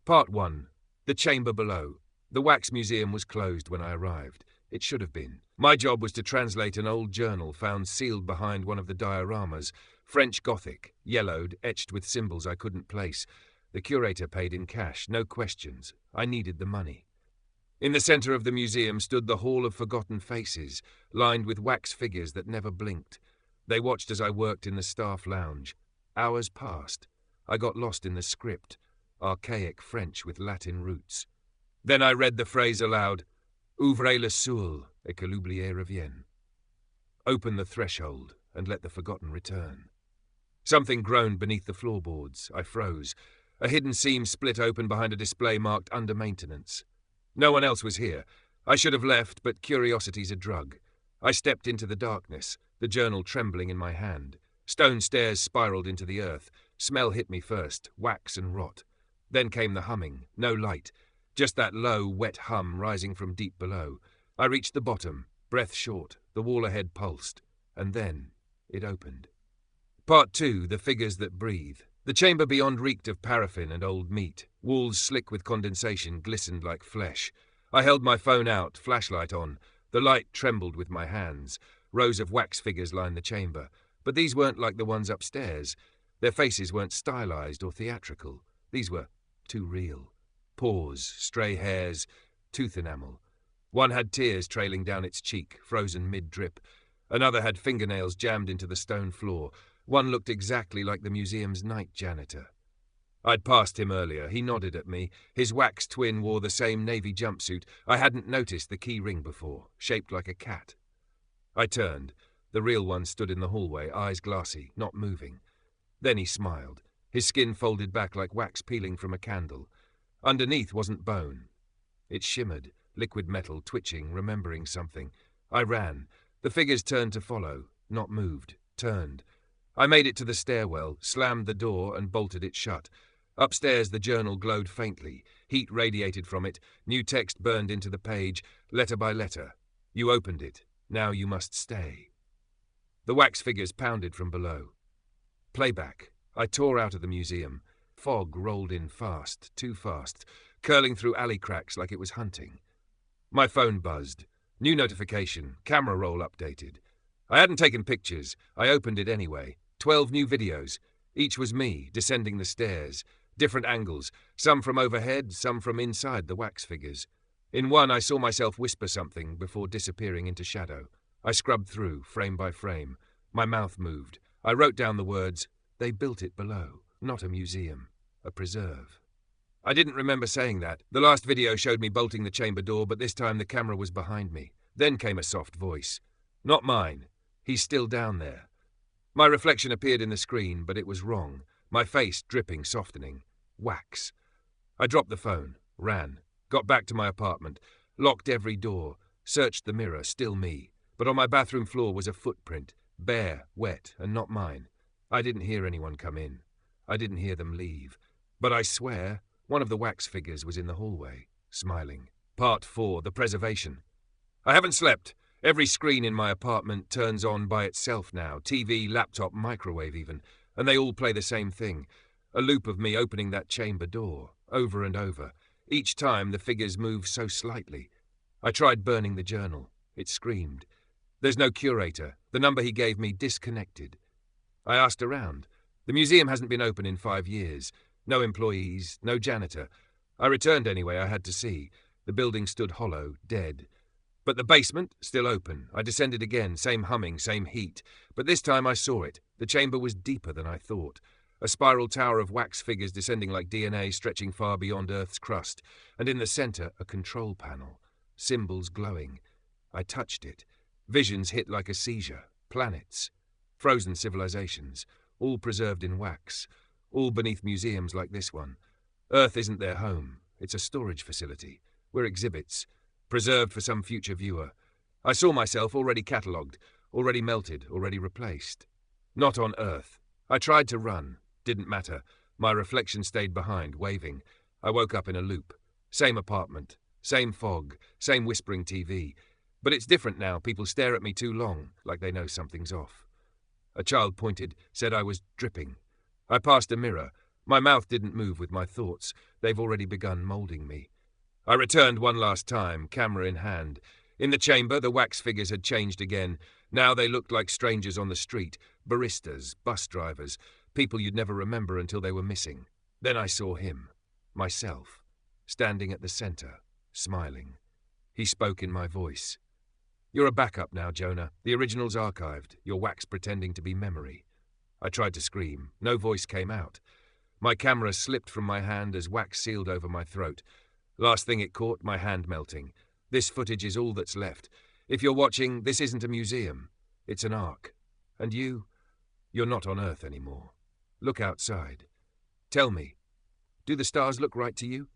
Part 1. The Chamber Below. The Wax Museum was closed when I arrived. It should have been. My job was to translate an old journal found sealed behind one of the dioramas. French Gothic, yellowed, etched with symbols I couldn't place. The curator paid in cash, no questions. I needed the money. In the centre of the museum stood the Hall of Forgotten Faces, lined with wax figures that never blinked. They watched as I worked in the staff lounge. Hours passed. I got lost in the script, archaic French with Latin roots. Then I read the phrase aloud, "Ouvrez le soul, et que l'oublié revienne." Open the threshold, and let the forgotten return. Something groaned beneath the floorboards. I froze. A hidden seam split open behind a display marked under maintenance. No one else was here. I should have left, but curiosity's a drug. I stepped into the darkness, the journal trembling in my hand. Stone stairs spiraled into the earth. Smell hit me first, wax and rot. Then came the humming, no light, just that low, wet hum rising from deep below. I reached the bottom, breath short, the wall ahead pulsed, and then it opened. Part 2, The Figures That Breathe. The chamber beyond reeked of paraffin and old meat. Walls slick with condensation glistened like flesh. I held my phone out, flashlight on. The light trembled with my hands. Rows of wax figures lined the chamber, but these weren't like the ones upstairs. Their faces weren't stylized or theatrical. These were too real. Paws, stray hairs, tooth enamel. One had tears trailing down its cheek, frozen mid-drip. Another had fingernails jammed into the stone floor. One looked exactly like the museum's night janitor. I'd passed him earlier. He nodded at me. His wax twin wore the same navy jumpsuit. I hadn't noticed the key ring before, shaped like a cat. I turned. The real one stood in the hallway, eyes glassy, not moving. Then he smiled. His skin folded back like wax peeling from a candle. Underneath wasn't bone. It shimmered, liquid metal, twitching, remembering something. I ran. The figures turned to follow, not moved, turned. I made it to the stairwell, slammed the door and bolted it shut. Upstairs the journal glowed faintly. Heat radiated from it. New text burned into the page, letter by letter. You opened it. Now you must stay. The wax figures pounded from below. Playback. I tore out of the museum. Fog rolled in fast, too fast, curling through alley cracks like it was hunting. My phone buzzed. New notification. Camera roll updated. I hadn't taken pictures. I opened it anyway. 12 new videos. Each was me, descending the stairs. Different angles, some from overhead, some from inside the wax figures. In one I saw myself whisper something before disappearing into shadow. I scrubbed through, frame by frame. My mouth moved. I wrote down the words, "They built it below. Not a museum. A preserve." I didn't remember saying that. The last video showed me bolting the chamber door, but this time the camera was behind me. Then came a soft voice. Not mine. He's still down there. My reflection appeared in the screen, but it was wrong. My face dripping, softening. Wax. I dropped the phone, ran, got back to my apartment, locked every door, searched the mirror, still me. But on my bathroom floor was a footprint, bare, wet, and not mine. I didn't hear anyone come in. I didn't hear them leave. But I swear, one of the wax figures was in the hallway, smiling. Part 4, The Preservation. I haven't slept. Every screen in my apartment turns on by itself now, TV, laptop, microwave even, and they all play the same thing. A loop of me opening that chamber door, over and over. Each time the figures move so slightly. I tried burning the journal. It screamed. There's no curator. The number he gave me disconnected. I asked around. The museum hasn't been open in 5 years. No employees, no janitor. I returned anyway, I had to see. The building stood hollow, dead. But the basement, still open. I descended again, same humming, same heat. But this time I saw it. The chamber was deeper than I thought. A spiral tower of wax figures descending like DNA, stretching far beyond Earth's crust. And in the centre, a control panel. Symbols glowing. I touched it. Visions hit like a seizure. Planets. Frozen civilizations. All preserved in wax. All beneath museums like this one. Earth isn't their home. It's a storage facility. We're exhibits. Preserved for some future viewer. I saw myself already catalogued, already melted, already replaced. Not on Earth. I tried to run. Didn't matter. My reflection stayed behind, waving. I woke up in a loop. Same apartment. Same fog. Same whispering TV. But it's different now. People stare at me too long, like they know something's off. A child pointed, said I was dripping. I passed a mirror. My mouth didn't move with my thoughts. They've already begun moulding me. I returned one last time, camera in hand. In the chamber, the wax figures had changed again. Now they looked like strangers on the street, baristas, bus drivers, people you'd never remember until they were missing. Then I saw him, myself, standing at the center, smiling. He spoke in my voice. "You're a backup now, Jonah. The original's archived, your wax pretending to be memory." I tried to scream. No voice came out. My camera slipped from my hand as wax sealed over my throat. Last thing it caught, my hand melting. This footage is all that's left. If you're watching, this isn't a museum. It's an ark. And you're not on Earth anymore. Look outside. Tell me, do the stars look right to you?